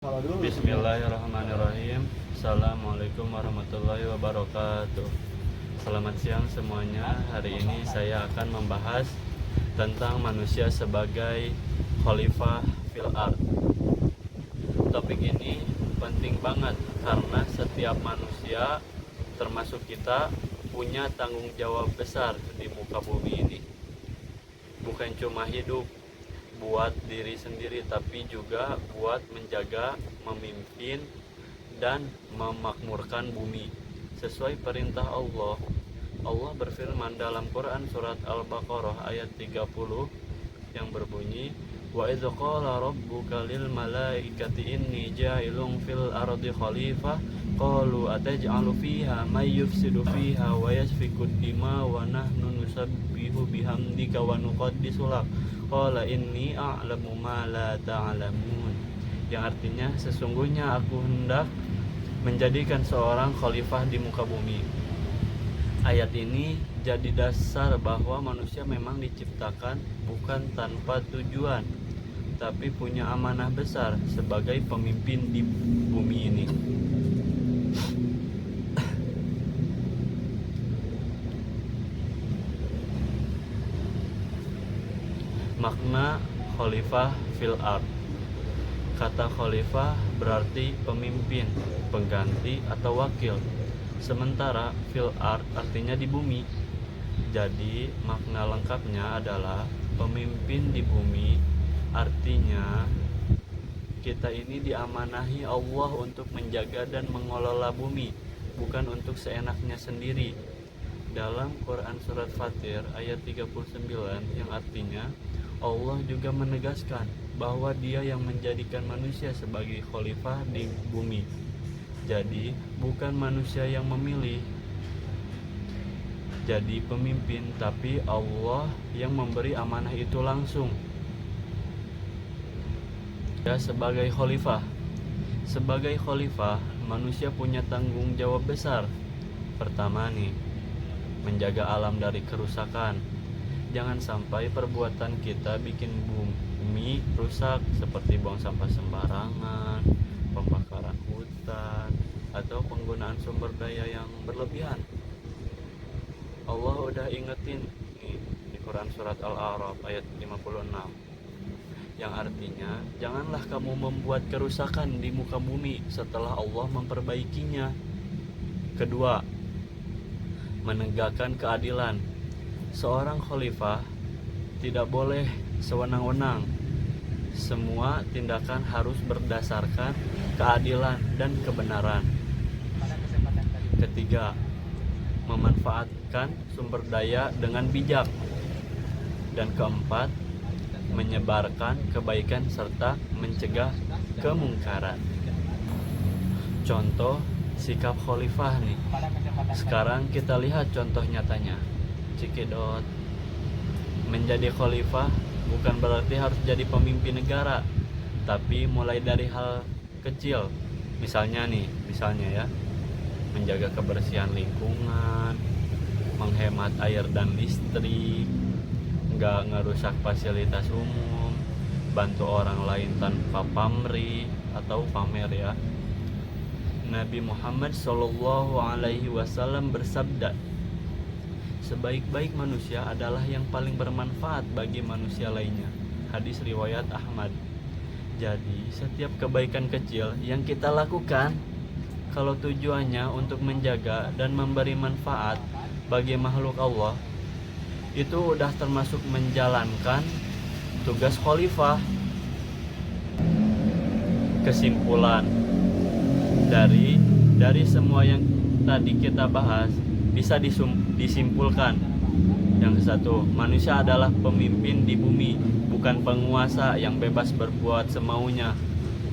Bismillahirrahmanirrahim. Assalamualaikum warahmatullahi wabarakatuh. Selamat siang semuanya. Hari ini saya akan membahas tentang manusia sebagai khalifah fil ard. Topik ini penting banget karena setiap manusia termasuk kita punya tanggung jawab besar di muka bumi ini. Bukan cuma hidup buat diri sendiri, tapi juga buat menjaga, memimpin, dan memakmurkan bumi sesuai perintah Allah. Allah berfirman dalam Quran surat Al-Baqarah ayat 30 yang berbunyi, wa idz qala rabbuka lil malaikati inni ja'ilun fil ardi khalifah qalu ataj'alu fiha may yufsidu fiha wa yasfiku dima wa nahnu nusabbihu bihamdika wa nuqaddisu lak qala inni a'lamu ma la ta'lamun, yang artinya sesungguhnya aku hendak menjadikan seorang khalifah di muka bumi. Ayat ini jadi dasar bahwa manusia memang diciptakan bukan tanpa tujuan, tapi punya amanah besar sebagai pemimpin di bumi ini. Makna khalifah fil ard. Kata khalifah berarti pemimpin, pengganti atau wakil. Sementara fil ard artinya di bumi. Jadi makna lengkapnya adalah pemimpin di bumi, artinya kita ini diamanahi Allah untuk menjaga dan mengelola bumi, bukan untuk seenaknya sendiri. Dalam Quran surat Fatir ayat 39 yang artinya Allah juga menegaskan bahwa Dia yang menjadikan manusia sebagai khalifah di bumi. Jadi bukan manusia yang memilih jadi pemimpin, tapi Allah yang memberi amanah itu langsung. Ya, sebagai khalifah. Sebagai khalifah, manusia punya tanggung jawab besar. Pertama nih, menjaga alam dari kerusakan. Jangan sampai perbuatan kita bikin bumi rusak, seperti buang sampah sembarangan, pembakaran hutan, atau penggunaan sumber daya yang berlebihan. Allah udah ingetin nih di Quran surat Al-A'raf ayat 56, yang artinya janganlah kamu membuat kerusakan di muka bumi setelah Allah memperbaikinya. Kedua, menegakkan keadilan. Seorang khalifah tidak boleh sewenang-wenang. Semua tindakan harus berdasarkan keadilan dan kebenaran. Ketiga, memanfaatkan sumber daya dengan bijak. Dan keempat, menyebarkan kebaikan serta mencegah kemungkaran. Contoh sikap khalifah nih. Sekarang kita lihat contoh nyatanya. Cikidot. Menjadi khalifah bukan berarti harus jadi pemimpin negara, tapi mulai dari hal kecil. Misalnya ya, menjaga kebersihan lingkungan, menghemat air dan listrik, nggak ngerusak fasilitas umum, bantu orang lain tanpa pamrih atau pamer ya. Nabi Muhammad SAW bersabda, sebaik-baik manusia adalah yang paling bermanfaat bagi manusia lainnya. Hadis riwayat Ahmad. Jadi setiap kebaikan kecil yang kita lakukan, kalau tujuannya untuk menjaga dan memberi manfaat bagi makhluk Allah, itu udah termasuk menjalankan tugas khalifah. Kesimpulan dari semua yang tadi kita bahas bisa disimpulkan. Yang satu, manusia adalah pemimpin di bumi, bukan penguasa yang bebas berbuat semaunya,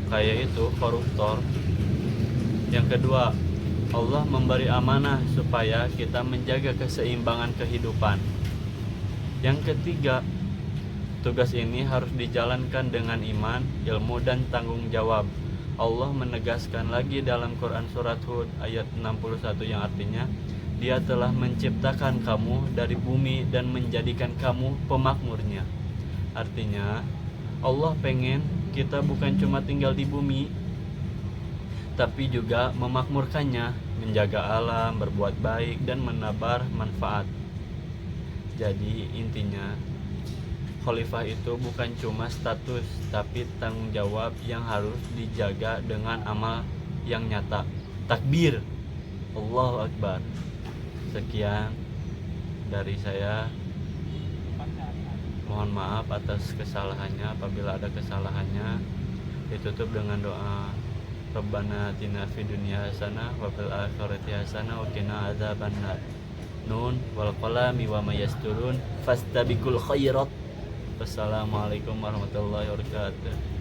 kayak itu koruptor. Yang kedua, Allah memberi amanah supaya kita menjaga keseimbangan kehidupan. Yang ketiga, tugas ini harus dijalankan dengan iman, ilmu, dan tanggung jawab. Allah menegaskan lagi dalam Quran surat Hud ayat 61 yang artinya, Dia telah menciptakan kamu dari bumi dan menjadikan kamu pemakmurnya. Artinya Allah pengen kita bukan cuma tinggal di bumi, tapi juga memakmurkannya, menjaga alam, berbuat baik, dan menebar manfaat. Jadi intinya, khalifah itu bukan cuma status, tapi tanggung jawab yang harus dijaga dengan amal yang nyata. Takbir, Allahu Akbar. Sekian dari saya. Mohon maaf atas kesalahannya. Apabila ada kesalahannya, ditutup dengan doa. Rabbana atina fid dunya hasanah wa fil akhirati hasanah wa qina adzabannar. Nun wal qalami wa may yasturun fastabiqul khairat. Wassalamualaikum warahmatullahi wabarakatuh.